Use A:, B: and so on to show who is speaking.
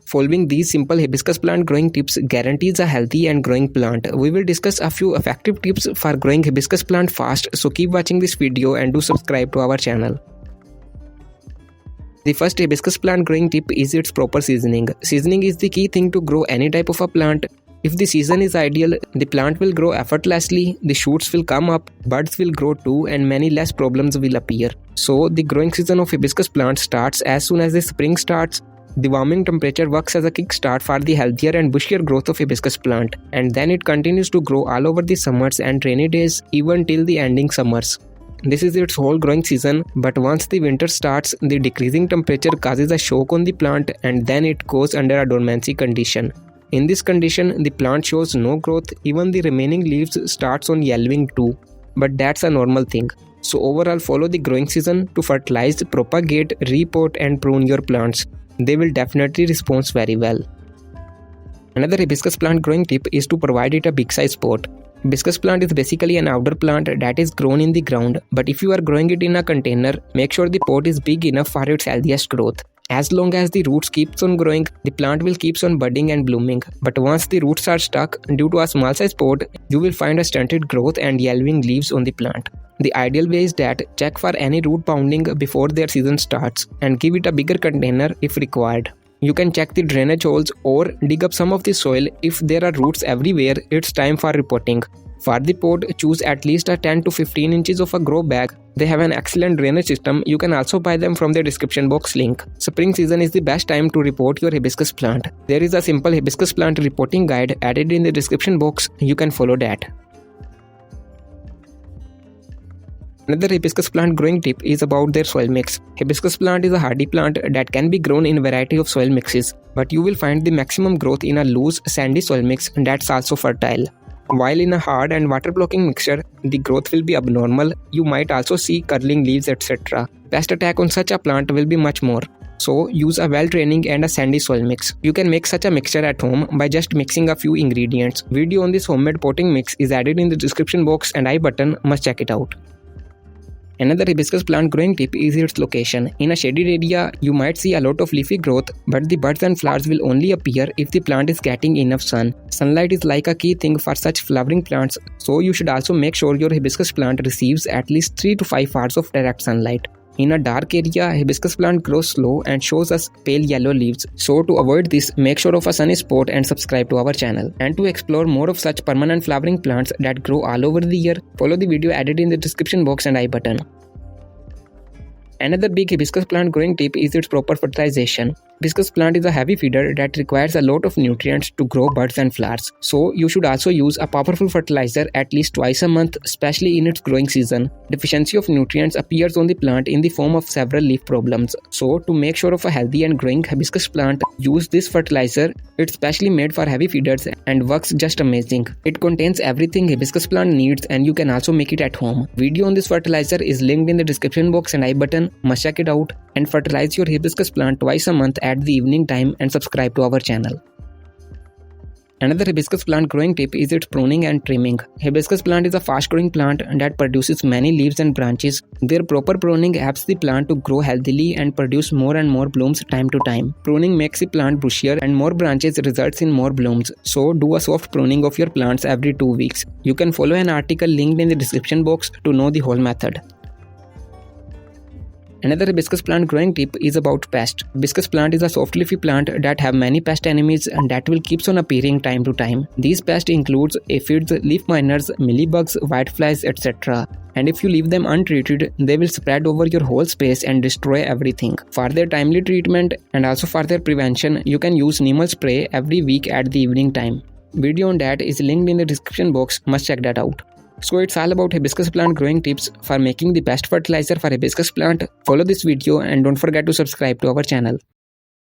A: Following these simple hibiscus plant growing tips guarantees a healthy and growing plant. We will discuss a few effective tips for growing hibiscus plant fast, so keep watching this video and do subscribe to our channel. The first hibiscus plant growing tip is its proper seasoning. Seasoning is the key thing to grow any type of a plant. If the season is ideal, the plant will grow effortlessly, the shoots will come up, buds will grow too, and many less problems will appear. So, the growing season of hibiscus plants starts as soon as the spring starts. The warming temperature works as a kickstart for the healthier and bushier growth of hibiscus plant, and then it continues to grow all over the summers and rainy days even till the ending summers. This is its whole growing season, but once the winter starts, the decreasing temperature causes a shock on the plant and then it goes under a dormancy condition. In this condition, the plant shows no growth, even the remaining leaves starts on yellowing too, but that's a normal thing. So overall, follow the growing season to fertilize, propagate, repot and prune your plants. They will definitely respond very well. Another hibiscus plant growing tip is to provide it a big size pot. Hibiscus plant is basically an outdoor plant that is grown in the ground, but if you are growing it in a container, make sure the pot is big enough for its healthiest growth. As long as the roots keeps on growing, the plant will keeps on budding and blooming. But once the roots are stuck due to a small size pot, you will find a stunted growth and yellowing leaves on the plant. The ideal way is that check for any root pounding before their season starts and give it a bigger container if required. You can check the drainage holes or dig up some of the soil. If there are roots everywhere, it's time for repotting. For the pot, choose at least a 10 to 15 inches of a grow bag. They have an excellent drainage system. You can also buy them from the description box link. Spring season is the best time to repot your hibiscus plant. There is a simple hibiscus plant repotting guide added in the description box. You can follow that. Another hibiscus plant growing tip is about their soil mix. Hibiscus plant is a hardy plant that can be grown in a variety of soil mixes, but you will find the maximum growth in a loose, sandy soil mix that's also fertile. While in a hard and water-blocking mixture, the growth will be abnormal. You might also see curling leaves, etc. Pest attack on such a plant will be much more. So, use a well-draining and a sandy soil mix. You can make such a mixture at home by just mixing a few ingredients. Video on this homemade potting mix is added in the description box and I button, must check it out. Another hibiscus plant growing tip is its location. In a shaded area, you might see a lot of leafy growth, but the buds and flowers will only appear if the plant is getting enough sun. Sunlight is like a key thing for such flowering plants, so you should also make sure your hibiscus plant receives at least 3 to 5 hours of direct sunlight. In a dark area, hibiscus plant grows slow and shows us pale yellow leaves. So to avoid this, make sure of a sunny spot and subscribe to our channel. And to explore more of such permanent flowering plants that grow all over the year, follow the video added in the description box and I button. Another big hibiscus plant growing tip is its proper fertilization. Hibiscus plant is a heavy feeder that requires a lot of nutrients to grow buds and flowers. So you should also use a powerful fertilizer at least twice a month, especially in its growing season. Deficiency of nutrients appears on the plant in the form of several leaf problems. So to make sure of a healthy and growing hibiscus plant, use this fertilizer. It's specially made for heavy feeders and works just amazing. It contains everything hibiscus plant needs and you can also make it at home. Video on this fertilizer is linked in the description box and I button. Must check it out and fertilize your hibiscus plant twice a month at the evening time and subscribe to our channel. Another hibiscus plant growing tip is its pruning and trimming. Hibiscus plant is a fast growing plant that produces many leaves and branches. Their proper pruning helps the plant to grow healthily and produce more and more blooms time to time. Pruning makes the plant bushier and more branches results in more blooms. So do a soft pruning of your plants every 2 weeks. You can follow an article linked in the description box to know the whole method. Another hibiscus plant growing tip is about pest. Hibiscus plant is a soft leafy plant that have many pest enemies and that will keeps on appearing time to time. These pests includes aphids, leaf miners, mealybugs, whiteflies, etc. And if you leave them untreated, they will spread over your whole space and destroy everything. For their timely treatment and also for their prevention, you can use Neem spray every week at the evening time. Video on that is linked in the description box, must check that out. So it's all about hibiscus plant growing tips for making the best fertilizer for hibiscus plant. Follow this video and don't forget to subscribe to our channel.